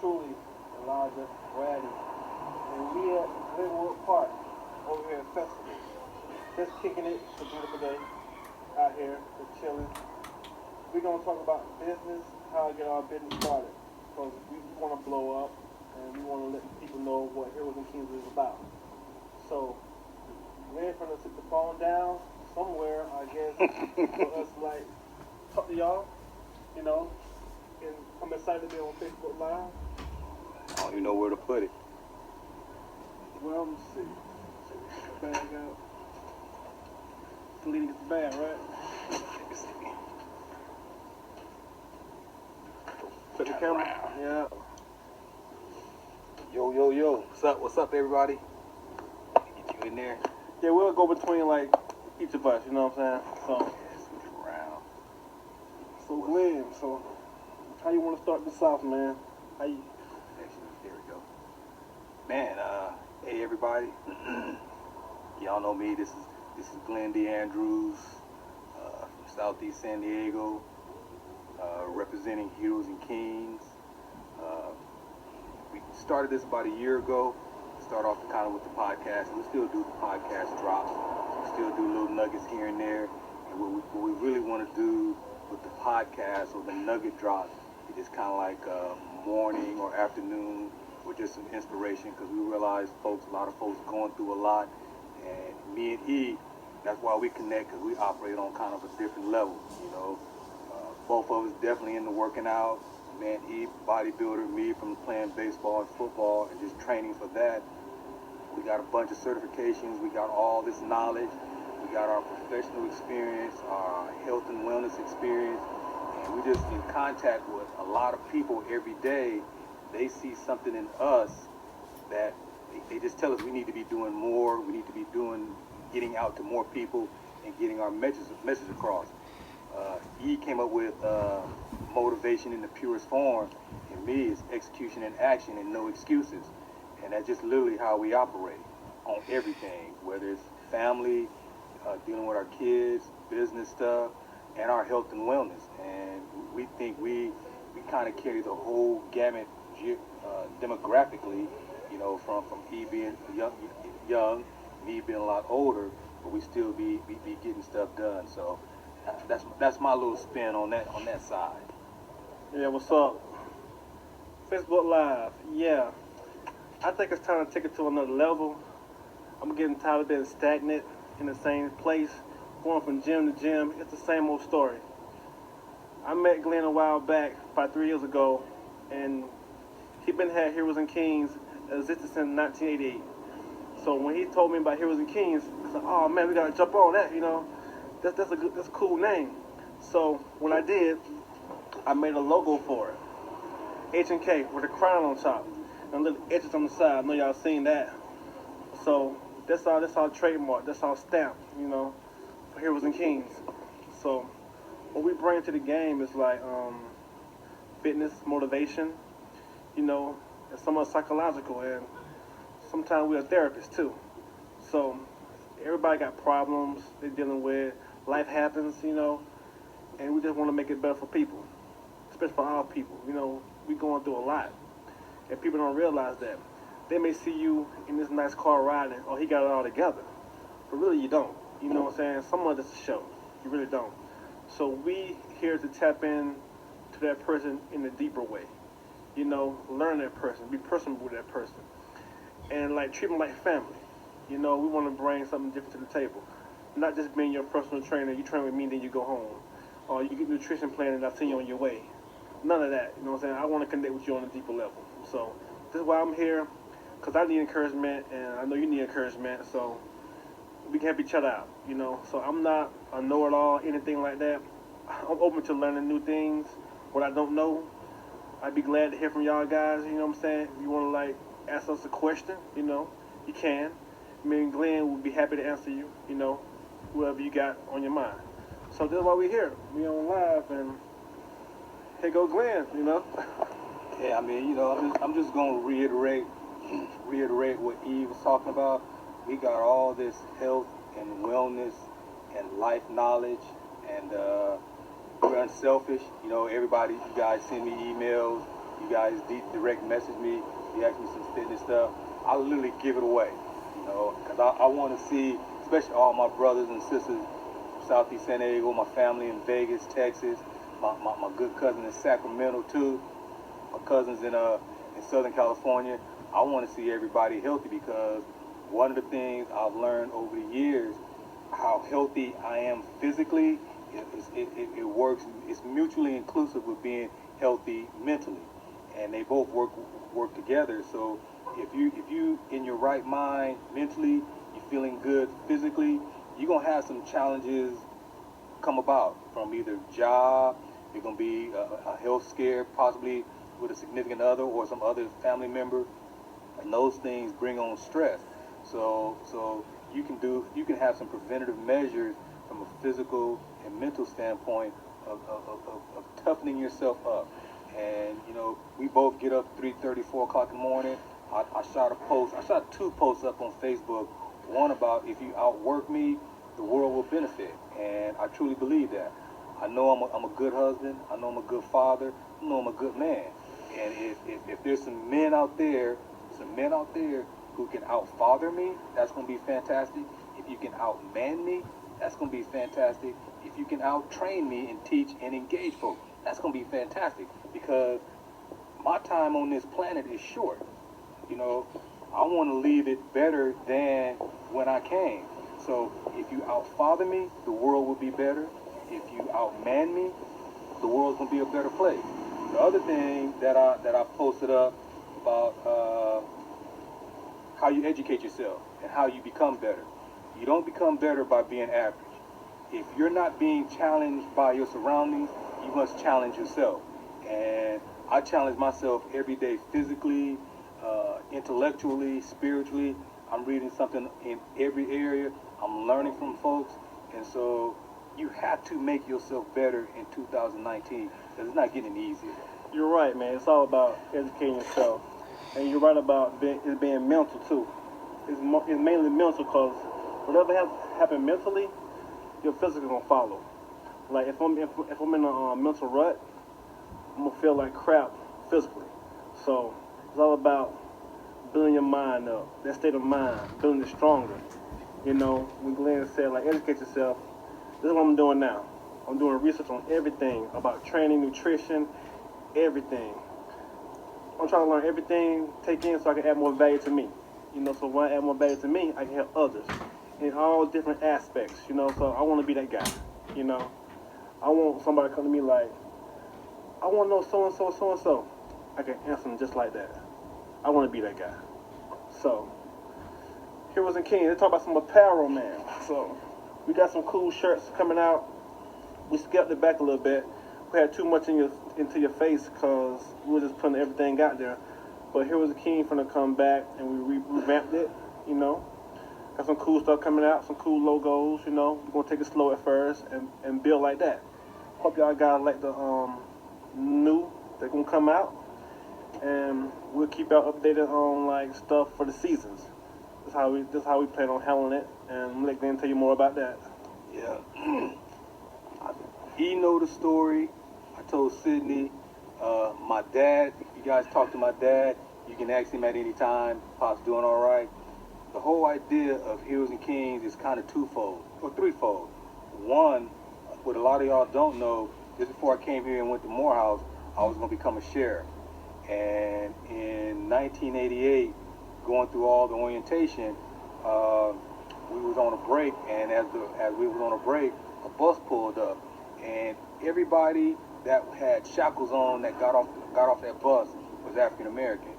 truly Elijah, Brady, and we at Glenwood Park over here at Festival. Just kicking it. It's a beautiful day out here. Just chilling. We're going to talk about business, how to get our business started. Because we want to blow up and we want to let people know what Heroes and Kingz is about. So, we're going to sit the phone down somewhere, I guess, for us to like talk to y'all, you know. And I'm excited to be on Facebook Live. I don't even know where to put it. Well, let me see. Bag out. Deleting the bag, right? Put the camera. Yeah. Yo. What's up, everybody? Get you in there. Yeah, we'll go between like each of us, you know what I'm saying? So, Switch around. so Glenn, so how you want to start this off, man? How you? Excellent. There we go. Man, hey everybody. Y'all know me. This is Glenn D. Andrews from Southeast San Diego, representing Heroes and Kingz. We started this about a year ago. Start off kind of with the podcast, and we still do the podcast drops. We still do little nuggets here and there. And what we really want to do with the podcast or the nugget drop is just kind of like morning or afternoon with just some inspiration, because we realize a lot of folks going through a lot. And me and E, that's why we connect, because we operate on kind of a different level, you know. Both of us definitely into working out. Man, E, bodybuilder, me from playing baseball and football and just training for that. We got a bunch of certifications. We got all this knowledge. We got our professional experience, our health and wellness experience. And we're just in contact with a lot of people every day. They see something in us that they just tell us we need to be doing more. We need to be getting out to more people and getting our message across. E came up with motivation in the purest form, and me is execution and action and no excuses. And that's just literally how we operate on everything, whether it's family, dealing with our kids, business stuff, and our health and wellness. And we think we kind of carry the whole gamut demographically, you know, from E being young, me being a lot older, but we still be getting stuff done. So that's my little spin on that side. Yeah, what's up? Facebook Live. Yeah, I think it's time to take it to another level. I'm getting tired of being stagnant in the same place, going from gym to gym. It's the same old story. I met Glenn a while back, about 3 years ago, and he had Heroes and Kingz existed since 1988. So when he told me about Heroes and Kingz, I said, "Oh man, we gotta jump on that, you know. That's a cool name." So what I did, I made a logo for it, H&K with a crown on top and little edges on the side. I know y'all seen that. So that's our trademark. That's our stamp, you know, for Heroes and Kingz. So what we bring to the game is like fitness, motivation, you know, and somewhat psychological, and sometimes we're therapists too. So everybody got problems they're dealing with. Life happens, you know, and we just want to make it better for people, especially for our people. You know, we're going through a lot, and people don't realize that. They may see you in this nice car riding, oh, he got it all together, but really you don't. You know what I'm saying? Someone that's a show. You really don't. So we here to tap in to that person in a deeper way. You know, learn that person, be personable with that person, and like treat them like family. You know, we want to bring something different to the table. Not just being your personal trainer, you train with me, then you go home. Or you get nutrition plan and I'll send you on your way. None of that, you know what I'm saying? I want to connect with you on a deeper level. So this is why I'm here, because I need encouragement, and I know you need encouragement, so we can help each other out, you know? So I'm not a know-it-all, anything like that. I'm open to learning new things. What I don't know, I'd be glad to hear from y'all guys, you know what I'm saying? If you want to, like, ask us a question, you know, you can. Me and Glenn would be happy to answer you, you know, whoever you got on your mind. So this is why we're here. We on live, and here go Glenn, you know. Yeah, I mean, you know, I'm just gonna reiterate what Eve was talking about. We got all this health and wellness and life knowledge, and we're unselfish. You know, everybody, you guys send me emails. you guys direct message me, you ask me some fitness stuff, I'll literally give it away, you know, because I want to see, especially all my brothers and sisters from Southeast San Diego, my family in Vegas, Texas, my good cousin in Sacramento too, my cousins in Southern California. I want to see everybody healthy, because one of the things I've learned over the years, how healthy I am physically, it works. It's mutually inclusive with being healthy mentally, and they both work together. So if you in your right mind mentally, you're feeling good physically, you're gonna have some challenges come about from either job, you're gonna be a health scare, possibly with a significant other or some other family member, and those things bring on stress. So you can have some preventative measures from a physical and mental standpoint of toughening yourself up. And you know, we both get up 3:30, 4 o'clock in the morning. I shot 2 posts up on Facebook. One about, if you outwork me, the world will benefit, and I truly believe that. I know I'm a good husband. I know I'm a good father. I know I'm a good man. And if there's some men out there who can outfather me, that's going to be fantastic. If you can outman me, that's going to be fantastic. If you can out-train me and teach and engage folks, that's going to be fantastic, because my time on this planet is short. You know, I want to leave it better than when I came. So if you outfather me, the world will be better. If you outman me, the world's going to be a better place. The other thing that I posted up about how you educate yourself and how you become better. You don't become better by being average. If you're not being challenged by your surroundings, you must challenge yourself. And I challenge myself every day, physically, intellectually, spiritually. I'm reading something in every area. I'm learning from folks. And so you have to make yourself better in 2019, because it's not getting easier. You're right, man. It's all about educating yourself. And you're right about it being mental, too. It's mainly mental, because whatever has happened mentally, your physical going to follow. Like, if I'm in a mental rut, I'm going to feel like crap physically. So it's all about building your mind up, that state of mind, building it stronger. You know, when Glenn said, like, educate yourself, this is what I'm doing now. I'm doing research on everything about training, nutrition, everything. I'm trying to learn everything, take in, so I can add more value to me. You know, so when I add more value to me, I can help others in all different aspects. You know, so I want to be that guy. You know, I want somebody to come to me like, I want to know so and so, so and so. I can answer them just like that. I want to be that guy. So, Heroes and Kingz, they talk about some apparel, man. So, we got some cool shirts coming out. We scaled it back a little bit. We had too much into your face, because we were just putting everything out there. But Heroes and Kingz finna come back, and we revamped it, you know. Got some cool stuff coming out, some cool logos, you know. We're gonna take it slow at first and build like that. Hope y'all guys like the new that's gonna come out. And we'll keep y'all updated on like stuff for the seasons. That's how we plan on handling it, and let Glenn tell you more about that. Yeah. He know the story. I told Sydney, my dad, if you guys talk to my dad, you can ask him at any time, Pop's doing all right. The whole idea of Heroes and Kingz is kind of twofold, or threefold. One, what a lot of y'all don't know, just before I came here and went to Morehouse, I was going to become a sheriff. And in 1988, going through all the orientation, we was on a break, and as we was on a break, a bus pulled up, and everybody that had shackles on that got off that bus was African American.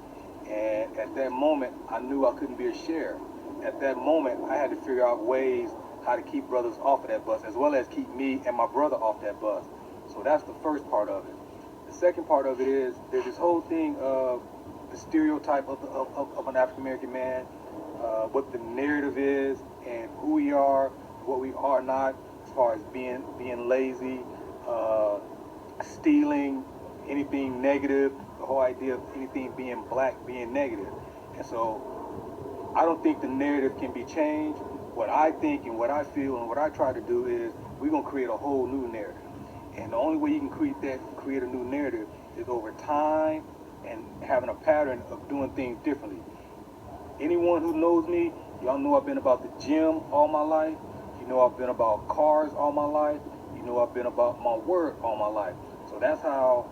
And at that moment, I knew I couldn't be a sheriff. At that moment, I had to figure out ways how to keep brothers off of that bus, as well as keep me and my brother off that bus. So that's the first part of it. The second part of it is, there's this whole thing of the stereotype of an African American man, what the narrative is, and who we are, what we are not, as far as being lazy, stealing, anything negative, the whole idea of anything being black being negative. And so I don't think the narrative can be changed. What I think and what I feel and what I try to do is, we're going to create a whole new narrative. And the only way you can create a new narrative is over time and having a pattern of doing things differently. Anyone who knows me, y'all know I've been about the gym all my life. You know I've been about cars all my life. You know I've been about my word all my life. So that's how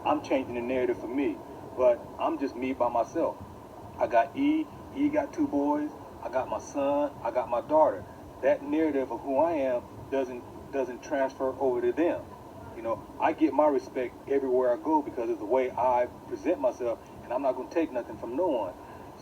I'm changing the narrative for me. But I'm just me by myself. I got E got 2 boys, I got my son, I got my daughter. That narrative of who I am doesn't transfer over to them. You know, I get my respect everywhere I go because of the way I present myself, and I'm not going to take nothing from no one.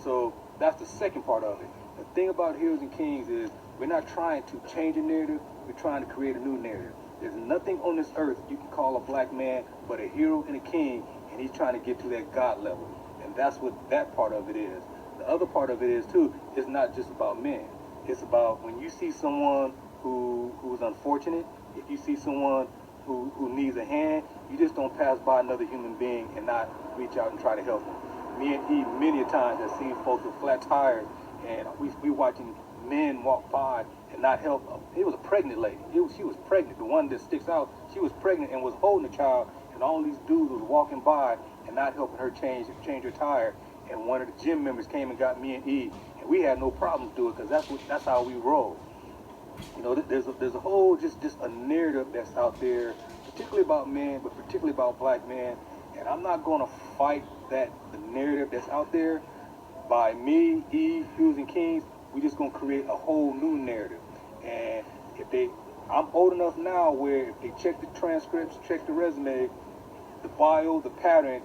So that's the second part of it. The thing about Heroes and Kings is we're not trying to change a narrative, we're trying to create a new narrative. There's nothing on this earth you can call a black man but a hero and a king, and he's trying to get to that God level. And that's what that part of it is. The other part of it is, too, it's not just about men. It's about when you see someone who's unfortunate, if you see someone who needs a hand, you just don't pass by another human being and not reach out and try to help them. Me and E many a times have seen folks with flat tires, and we watching men walk by and not help. It was a pregnant lady. She was pregnant. The one that sticks out, she was pregnant and was holding a child, and all these dudes was walking by and not helping her change her tire. And one of the gym members came and got me and E, and we had no problems doing it because that's how we roll. You know, there's a whole just a narrative that's out there, particularly about men, but particularly about black men. And I'm not going to fight the narrative that's out there. By me, E, Heroes and Kings, we just going to create a whole new narrative. And I'm old enough now where if they check the transcripts, check the resume, the bio, the pattern,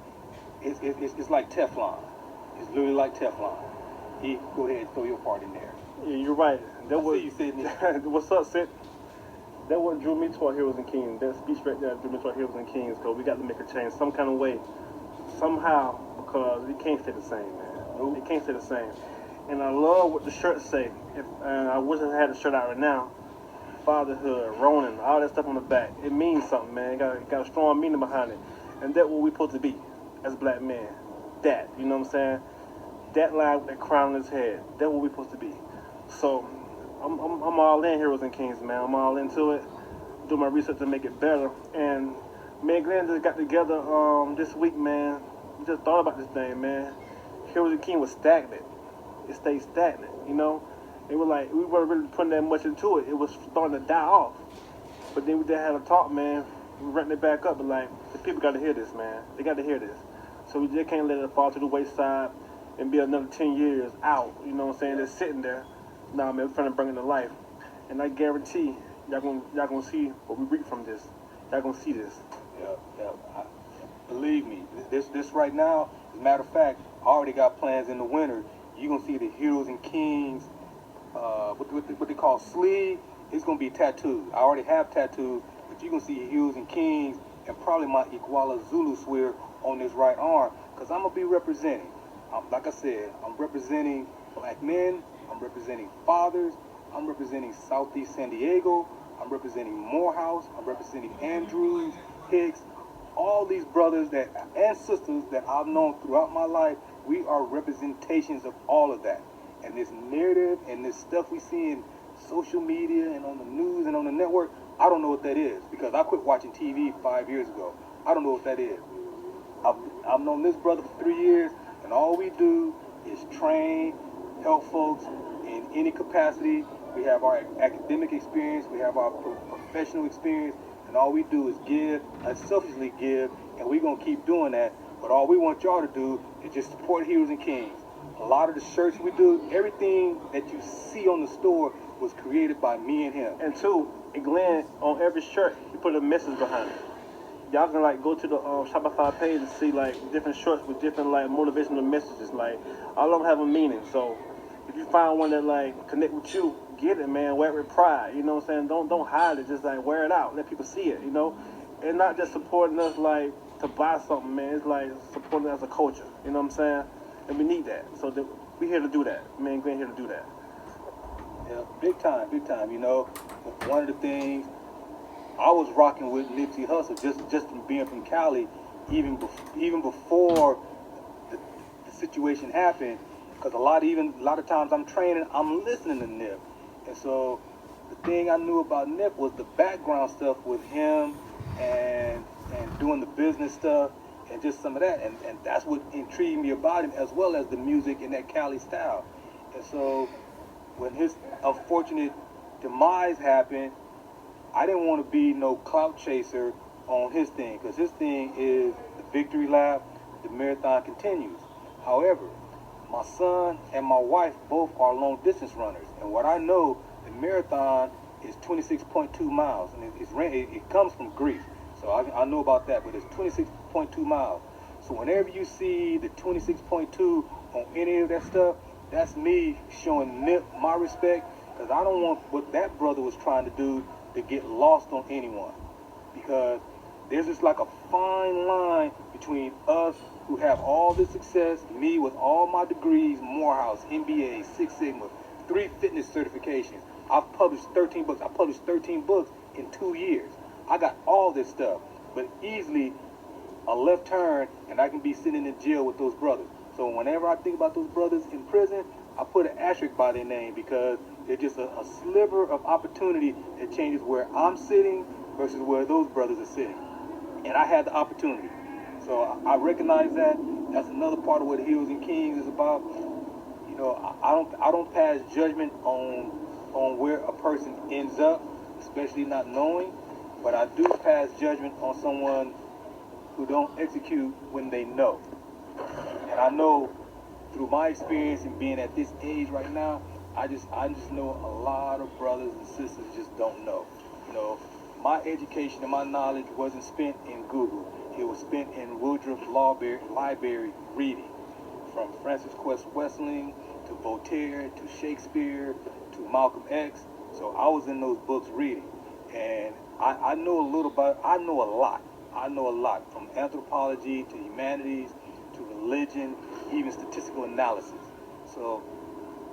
it's like Teflon. It's literally like Teflon. E, go ahead and throw your part in there. Yeah, you're right. What's up, Sid? That what drew me to our Heroes and Kings. That speech right there drew me to our Heroes and Kings, because we got to make a change some kind of way, somehow, because it can't stay the same, man. Nope. It can't stay the same. And I love what the shirts say. And I wish I had the shirt out right now. Fatherhood, Ronin, all that stuff on the back. It means something, man. It got a strong meaning behind it. And that's what we're supposed to be as black men. That, you know what I'm saying? That line with that crown on his head. That's what we're supposed to be. So I'm all in Heroes and Kings, man. I'm all into it. Do my research to make it better. And me and Glenn just got together this week, man. We just thought about this thing, man. Heroes and Kings was stagnant. It stayed stagnant, you know? It was like we weren't really putting that much into it. It was starting to die off. But then we did have a talk, man. We renting it back up, but like the people got to hear this, man. They got to hear this. So we just can't let it fall to the wayside and be another 10 years out. You know what I'm saying? Just sitting there. Nah, man, we're trying to bring it to life. And I guarantee y'all gonna see what we reap from this. Y'all gonna see this. Yeah. Believe me, this right now, as a matter of fact, I already got plans in the winter. You're gonna see the Heroes and Kings, what they call sleeve. It's gonna be tattooed. I already have tattooed, but you're gonna see Heroes and Kings and probably my Iguala Zulu swear on this right arm, because I'm gonna be representing. Like I said, I'm representing black men. I'm representing fathers. I'm representing Southeast San Diego. I'm representing Morehouse. I'm representing Andrews, Hicks, all these brothers and sisters that I've known throughout my life. We are representations of all of that. And this narrative and this stuff we see in social media and on the news and on the network, I don't know what that is, because I quit watching TV 5 years ago. I don't know what that is. I've known this brother for 3 years, and all we do is train, help folks in any capacity. We have our academic experience, we have our professional experience, and all we do is give, unselfishly give, and we're going to keep doing that. But all we want y'all to do is just support Heroes and Kings. A lot of the shirts we do, everything that you see on the store was created by me and him. And two, Glenn, on every shirt, he put a message behind it. Y'all can like go to the Shopify page and see like different shirts with different like motivational messages. Like all of them have a meaning. So if you find one that like connect with you, get it, man. Wear it with pride. You know what I'm saying? Don't hide it. Just like wear it out. Let people see it. You know, and not just supporting us like to buy something, man. It's like supporting us as a culture. You know what I'm saying? And we need that. So we here to do that. Man, Glenn here to do that. Yeah, big time. You know, one of the things I was rocking with Nipsey Hussle just from being from Cali, even before the situation happened. Because a lot of times I'm training, I'm listening to Nip, and so the thing I knew about Nip was the background stuff with him and doing the business stuff. and just some of that, and that's what intrigued me about him, as well as the music and that Cali style. And so when his unfortunate demise happened, I didn't want to be no clout chaser on his thing, because his thing is the victory lap, the marathon continues. However, my son and my wife both are long distance runners, and what I know, the marathon is 26.2 miles, and it comes from Greece, so I know about that, but it's 26.2 miles. So whenever you see the 26.2 on any of that stuff, that's me showing Nip my respect, because I don't want what that brother was trying to do to get lost on anyone, because there's just like a fine line between us who have all this success, me with all my degrees, Morehouse, MBA, Six Sigma, 3 fitness certifications. I've published 13 books. I published 13 books in 2 years. I got all this stuff, but easily a left turn and I can be sitting in jail with those brothers. So whenever I think about those brothers in prison, I put an asterisk by their name, because they're just a sliver of opportunity that changes where I'm sitting versus where those brothers are sitting. And I had the opportunity. So I recognize that. That's another part of what Heels and Kings is about. You know, I don't pass judgment on where a person ends up, especially not knowing, but I do pass judgment on someone who don't execute when they know. And I know through my experience and being at this age right now, I just know a lot of brothers and sisters just don't know. You know, my education and my knowledge wasn't spent in Google. It was spent in Woodruff Library reading, from Francis Quest Wesseling to Voltaire to Shakespeare to Malcolm X. So I was in those books reading, and I know a lot. I know a lot, from anthropology to humanities to religion, even statistical analysis. So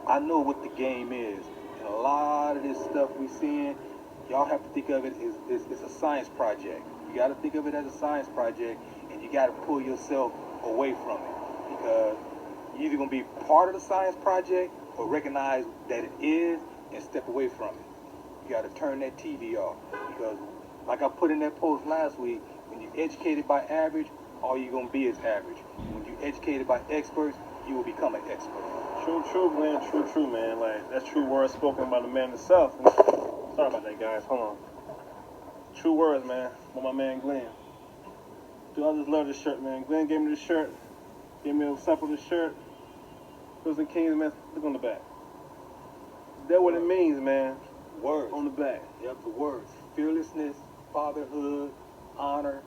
I know what the game is, and a lot of this stuff we're seeing, y'all have to think of it as a science project. You got to think of it as a science project, and you got to pull yourself away from it, because you're either going to be part of the science project or recognize that it is and step away from it. You got to turn that TV off, because like I put in that post last week, when you're educated by average, all you're going to be is average. When you're educated by experts, you will become an expert. True, man. True, man. Like, that's true words spoken by the man himself. Sorry about that, guys. Hold on. True words, man. From my man Glenn. Dude, I just love this shirt, man. Glenn gave me this shirt. Gave me a sample of the shirt. Heels and Kings, man. Look on the back. That's what it means, man. Words. On the back. Yep, the words. Fearlessness, fatherhood, honor,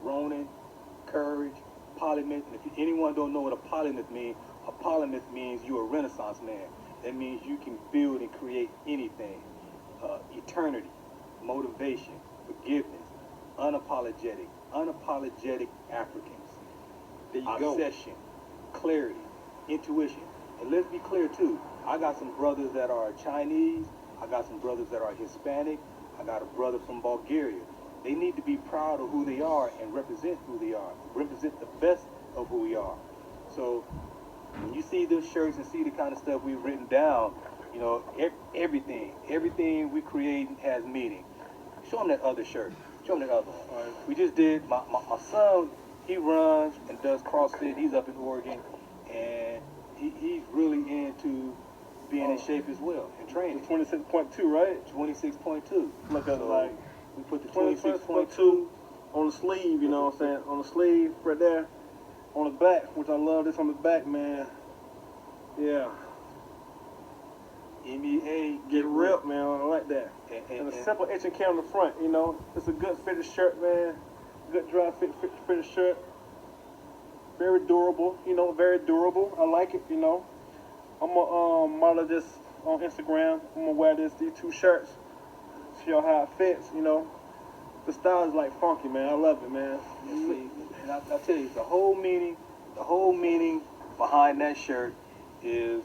Ronin, courage, polymath. And if anyone don't know what a polymath means you're a Renaissance man. That means you can build and create anything. Eternity, motivation, forgiveness, unapologetic Africans. There you go. Obsession, clarity, intuition. And let's be clear too, I got some brothers that are Chinese, I got some brothers that are Hispanic, I got a brother from Bulgaria. They need to be proud of who they are and represent who they are, represent the best of who we are. So when you see those shirts and see the kind of stuff we've written down, you know, everything we create has meaning. Show them that other shirt. Show them that other one. Right. We just did, my son, he runs and does CrossFit. He's up in Oregon, and he's really into being in shape as well and training. 26.2, right? 26.2. Look at like we put the 26.2 on the sleeve, you know what I'm saying? On the sleeve, right there. On the back, which I love this on the back, man. Yeah. MEA, Get ripped, man. I like that. And a simple H&K on the front, you know. It's a good fitted shirt, man. Good dry fitted shirt. Very durable, you know, very durable. I like it, you know. I'm gonna model this on Instagram. I'm gonna wear these 2 shirts. Show y'all how it fits, you know. The style is like funky, man. I love it, man. And I tell you, the whole meaning behind that shirt is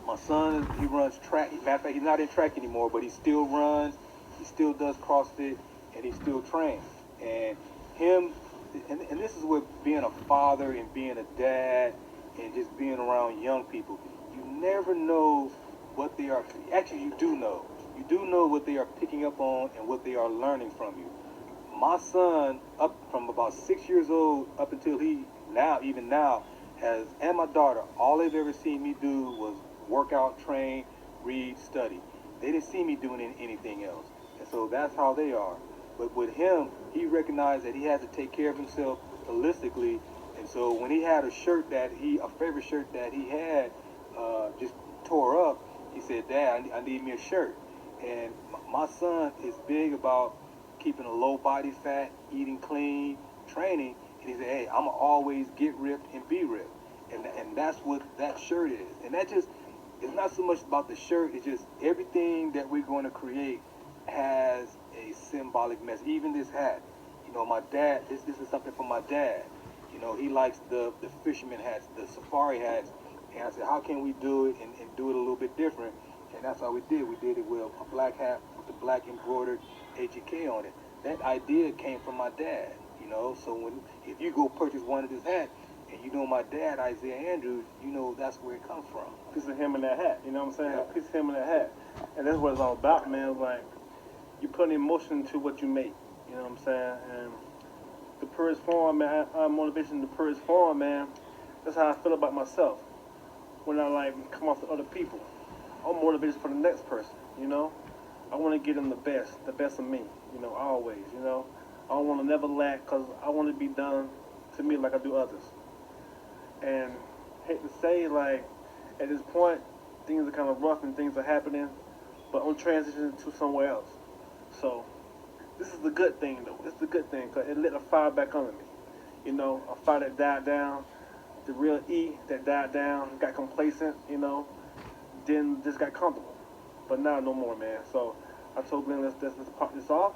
my son, he runs track. Matter of fact, he's not in track anymore, but he still runs, he still does CrossFit, and he still trains. And him, and this is what being a father and being a dad and just being around young people, you never know what they are, actually you do know what they are picking up on and what they are learning from you. my son, up from about 6 years old up until even now, and my daughter, all they've ever seen me do was work out, train, read, study. They didn't see me doing anything else. And so that's how they are. But with him, he recognized that he had to take care of himself holistically. And so when he had a favorite shirt that he had just tore up, he said, Dad, I need me a shirt. And my son is big about keeping a low body fat, eating clean, training. And he said, hey, I'm going to always get ripped and be ripped. And that's what that shirt is. And that just, it's not so much about the shirt, it's just everything that we're going to create has a symbolic message. Even this hat. You know, my dad, this is something from my dad. You know, he likes the fisherman hats, the safari hats. And I said, how can we do it and do it a little bit different? And that's how we did. We did it with a black hat with the black embroidered HEK on it. That idea came from my dad, you know. So if you go purchase one of his hats, and you know my dad, Isaiah Andrews, you know that's where it comes from. Piece of him in that hat, you know what I'm saying? Yeah. Piece of him in that hat. And that's what it's all about, man. It's like, you put emotion into what you make, you know what I'm saying? And the purest form, man, motivation, the purest form, man, that's how I feel about myself. When I, like, come off to other people, I'm motivated for the next person, you know? I want to give them the best of me, you know, always, you know? I don't want to never lack, because I want to be done to me like I do others. And hate to say, like, at this point, things are kind of rough and things are happening, but I'm transitioning to somewhere else. So this is the good thing, though. This is the good thing, because it lit a fire back under me. You know, a fire that died down, the real E that died down, got complacent, you know, then just got comfortable. But now no more, man. So I told Glenn, let's pop this off.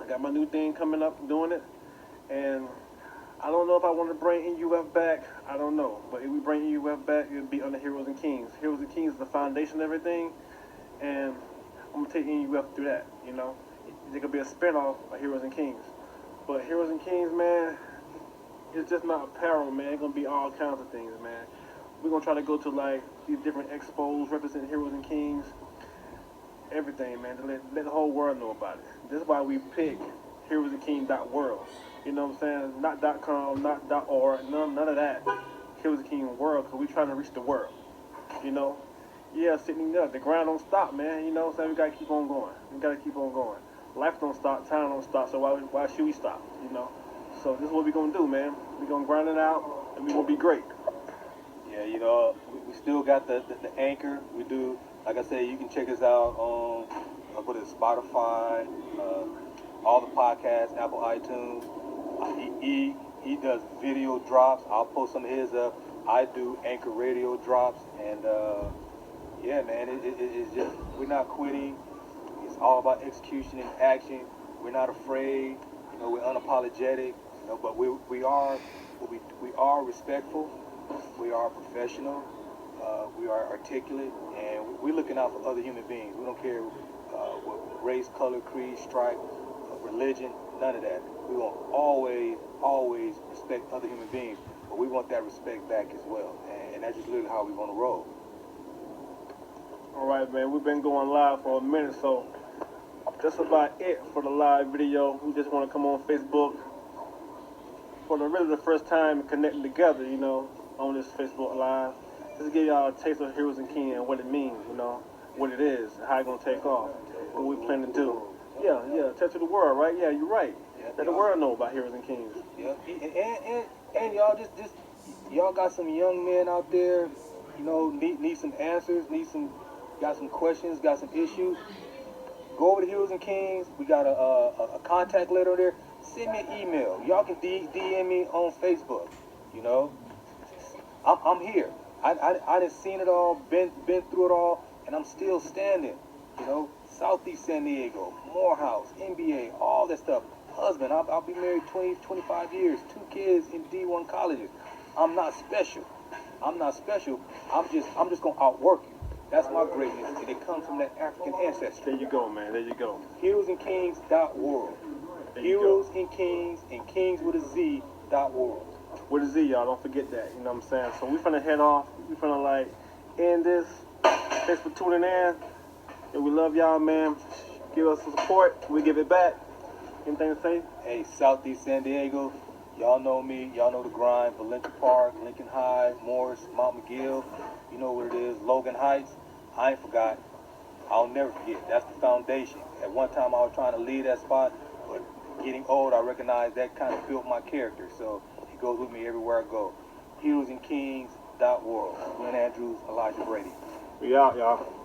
I got my new thing coming up, doing it, and I don't know if I want to bring NUF back. I don't know. But if we bring NUF back, it'll be under Heroes and Kings. Heroes and Kings is the foundation of everything. And I'm going to take NUF through that, you know. There could be a spinoff of Heroes and Kings. But Heroes and Kings, man, it's just not apparel, man. It's going to be all kinds of things, man. We're going to try to go to, like, these different expos representing Heroes and Kings. Everything, man, to let the whole world know about it. This is why we pick heroesandking.world. You know what I'm saying? Not .com, not .org, none of that. Heroes and King world, because we're trying to reach the world. You know? Yeah, sitting up. The grind don't stop, man. You know what I'm saying? We got to keep on going. We got to keep on going. Life don't stop. Time don't stop. So why should we stop? You know? So this is what we're going to do, man. We're going to grind it out, and we're going to be great. Yeah, you know, we still got the anchor. We do, like I said, you can check us out on, Spotify, all the podcasts, Apple iTunes. He does video drops. I'll post some of his up. I do Anchor radio drops. And, yeah, man, it's just, we're not quitting. It's all about execution and action. We're not afraid. You know, we're unapologetic. You know, but we are respectful. We are professional. We are articulate. And we're looking out for other human beings. We don't care what race, color, creed, stripe, religion, none of that. We want always respect other human beings, but we want that respect back as well. And that's just literally how we want to roll. All right, man. We've been going live for a minute, so that's about it for the live video. We just want to come on Facebook for the first time connecting together, you know, on this Facebook Live. Just give y'all a taste of Heroes and King and what it means, you know, what it is, how it's going to take off, what we plan to do. Yeah, tell to the world, right? Yeah, you're right. Let the world know about Heroes and Kings. Yeah, and y'all just y'all got some young men out there, you know, need some answers, got some questions, got some issues. Go over to Heroes and Kings. We got a contact letter there. Send me an email. Y'all can DM me on Facebook. You know, I'm here. I done seen it all, been through it all, and I'm still standing. You know, Southeast San Diego, Morehouse, NBA, all that stuff. Husband, I'll be married 25 years, 2 kids in D1 colleges. I'm not special. I'm just gonna outwork you. That's my greatness, and it comes from that African ancestry. There you go, man. There you go. Heroesandkings.world. Heroes and Kings, and Kings with a Z.world. With a Z, y'all. Don't forget that. You know what I'm saying? So we finna head off. We finna, like, end this. Thanks for tuning in. And we love y'all, man. Give us some support. We give it back. Anything to say? Hey, Southeast San Diego, y'all know me. Y'all know the grind. Valencia Park, Lincoln High, Morris, Mount McGill. You know what it is. Logan Heights. I ain't forgot. I'll never forget. That's the foundation. At one time, I was trying to leave that spot, but getting old, I recognized that kind of built my character. So it goes with me everywhere I go. HeroesandKings.world. Glenn Andrews, Elijah Brady. We out, y'all.